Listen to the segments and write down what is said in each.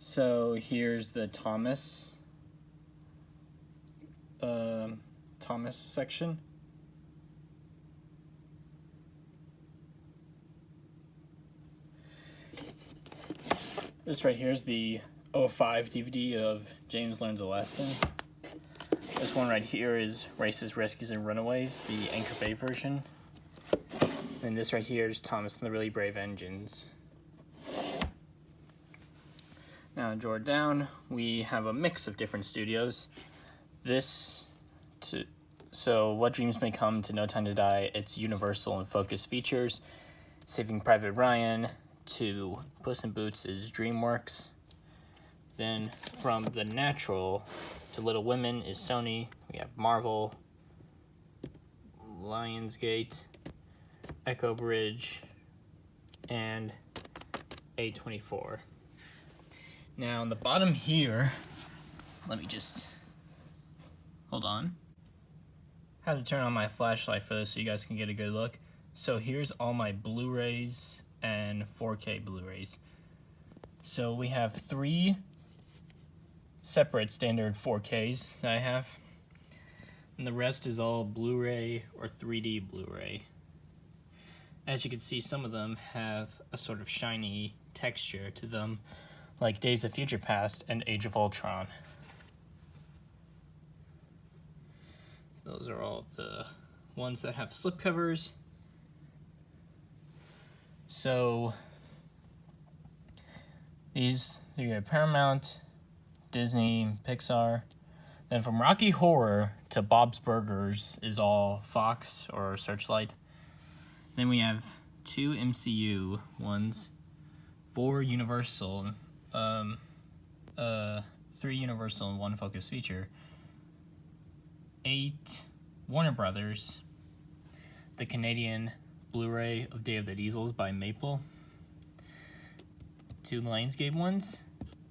So here's the Thomas section. This right here is the 05 DVD of James Learns a Lesson. This one right here is Races, Rescues, and Runaways, the Anchor Bay version. And this right here is Thomas and the Really Brave Engines. Now in drawer down, we have a mix of different studios. So What Dreams May Come to No Time to Die, it's Universal and Focus Features. Saving Private Ryan to Puss in Boots is DreamWorks. Then from The Natural to Little Women is Sony. We have Marvel, Lionsgate, Echo Bridge, and A24. Now on the bottom here, let me just hold on. Had to turn on my flashlight for this so you guys can get a good look. So here's all my Blu-rays and 4K Blu-rays. So we have 3 separate standard 4Ks that I have, and the rest is all Blu-ray or 3D Blu-ray. As you can see, some of them have a sort of shiny texture to them, like Days of Future Past and Age of Ultron. Those are all the ones that have slipcovers. So these, you get Paramount, Disney, Pixar. Then from Rocky Horror to Bob's Burgers is all Fox or Searchlight. Then we have 2 MCU ones, 4 Universal, 3 Universal and 1 Focus Feature, 8 Warner Brothers, the Canadian Blu-ray of Day of the Diesels by Maple, 2 Lionsgate ones,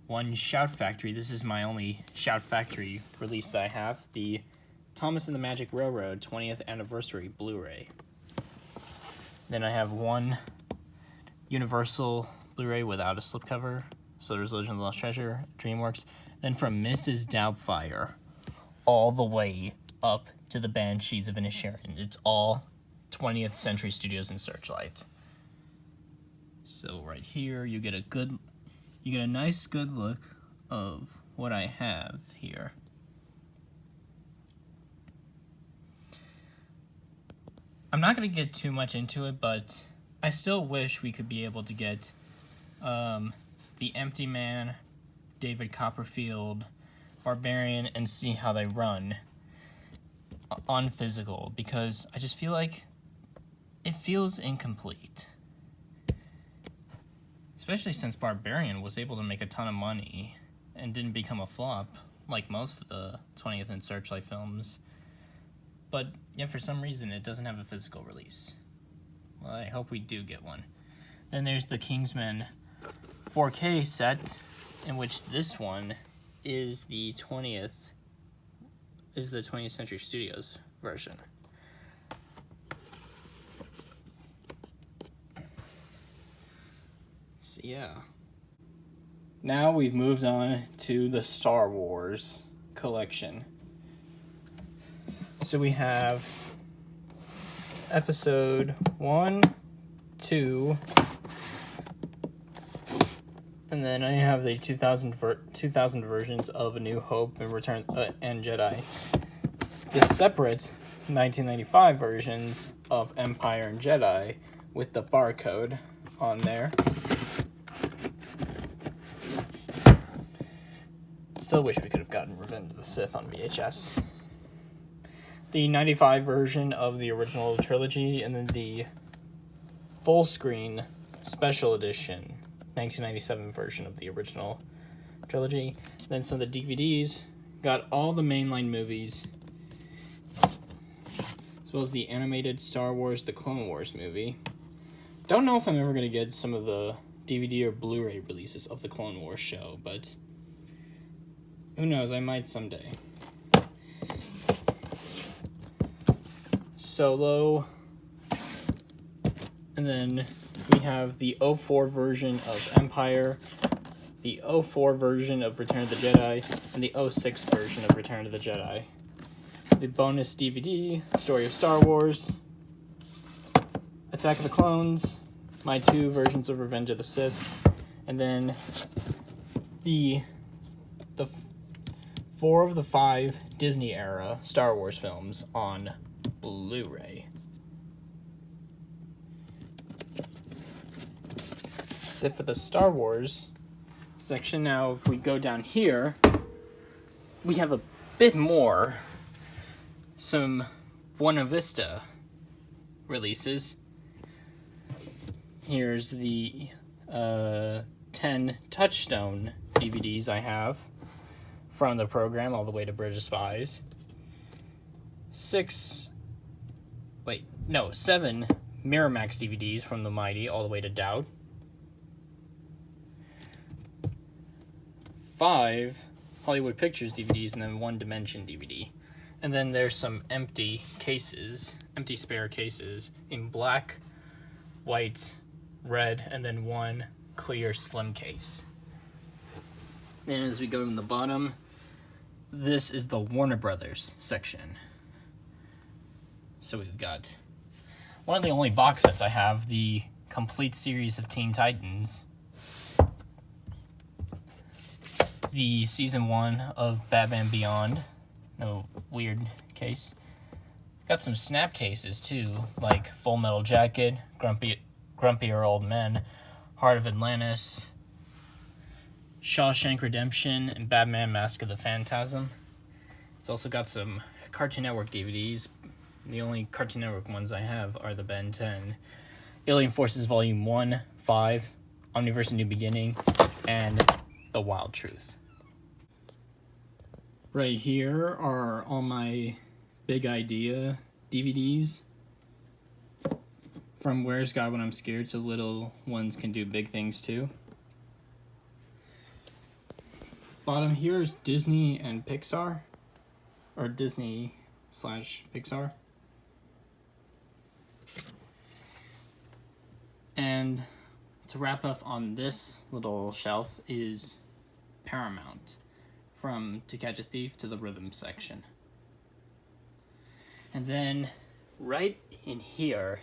1 Shout Factory. This is my only Shout Factory release that I have, the Thomas and the Magic Railroad 20th Anniversary Blu-ray. Then I have 1 Universal Blu-ray without a slipcover, so there's Legend of the Lost Treasure, DreamWorks. Then from Mrs. Doubtfire all the way up to the Banshees of Inisherin, it's all 20th Century Studios and Searchlight. So right here you get a nice good look of what I have here. I'm not going to get too much into it, but I still wish we could be able to get The Empty Man, David Copperfield, Barbarian, and see how they run on physical, because I just feel like it feels incomplete. Especially since Barbarian was able to make a ton of money and didn't become a flop like most of the 20th and Searchlight films. But yeah, for some reason it doesn't have a physical release. Well, I hope we do get one. Then there's the Kingsman 4K set, in which this one is the 20th Century Studios version. So yeah. Now we've moved on to the Star Wars collection. So we have episode 1, 2, and then I have the 2000 versions of A New Hope and Return and Jedi. The separate 1995 versions of Empire and Jedi with the barcode on there. Still wish we could have gotten Revenge of the Sith on VHS. The 95 version of the original trilogy, and then the full screen special edition 1997 version of the original trilogy. Then some of the DVDs got all the mainline movies, as well as the animated Star Wars The Clone Wars movie. Don't know if I'm ever going to get some of the DVD or Blu-ray releases of the Clone Wars show, but who knows, I might someday. Solo, and then we have the 04 version of Empire, the 04 version of Return of the Jedi, and the 06 version of Return of the Jedi. The bonus DVD, Story of Star Wars, Attack of the Clones, my 2 versions of Revenge of the Sith, and then the 4 of the 5 Disney era Star Wars films on Blu-ray. That's it for the Star Wars section. Now, if we go down here, we have a bit more. Some Buena Vista releases. Here's the 10 Touchstone DVDs I have from the program all the way to Bridge of Spies. 7 Miramax DVDs from The Mighty all the way to Doubt. 5 Hollywood Pictures DVDs, and then 1 Dimension DVD. And then there's some empty spare cases in black, white, red, and then 1 clear slim case. And as we go from the bottom, this is the Warner Brothers section. So we've got one of the only box sets I have, the complete series of Teen Titans, the season 1 of Batman Beyond, no weird case. Got some snap cases too, like Full Metal Jacket, Grumpier Old Men, Heart of Atlantis, Shawshank Redemption, and Batman Mask of the Phantasm. It's also got some Cartoon Network DVDs. The only Cartoon Network ones I have are the Ben 10, Alien Forces Volume 1, 5, Omniverse: A New Beginning, and The Wild Truth. Right here are all my Big Idea DVDs. From Where's God When I'm Scared to Little Ones Can Do Big Things Too. Bottom here is Disney and Pixar, or Disney/Pixar. And to wrap up on this little shelf is Paramount, from To Catch a Thief to the Rhythm section. And then right in here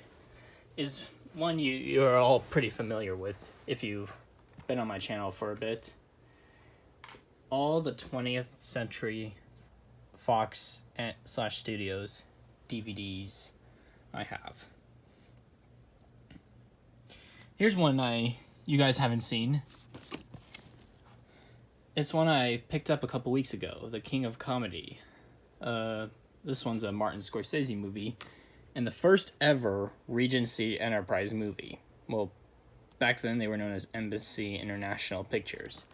is one you're all pretty familiar with if you've been on my channel for a bit. All the 20th Century Fox / Studios DVDs I have. Here's one you guys haven't seen. It's one I picked up a couple weeks ago, The King of Comedy. This one's a Martin Scorsese movie, and the first ever Regency Enterprise movie. Well, back then they were known as Embassy International Pictures.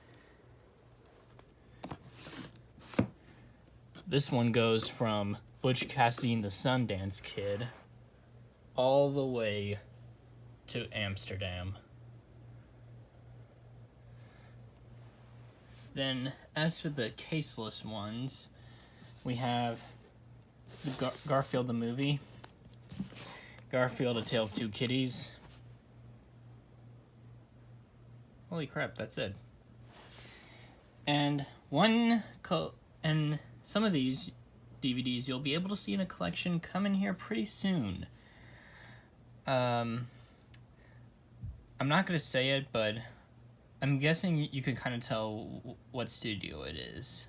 This one goes from Butch Cassidy and the Sundance Kid all the way to Amsterdam. Then, as for the caseless ones, we have Garfield the movie, Garfield: A Tale of Two Kitties. Holy crap, that's it. And some of these DVDs you'll be able to see in a collection come in here pretty soon. I'm not going to say it, but I'm guessing you can kind of tell what studio it is.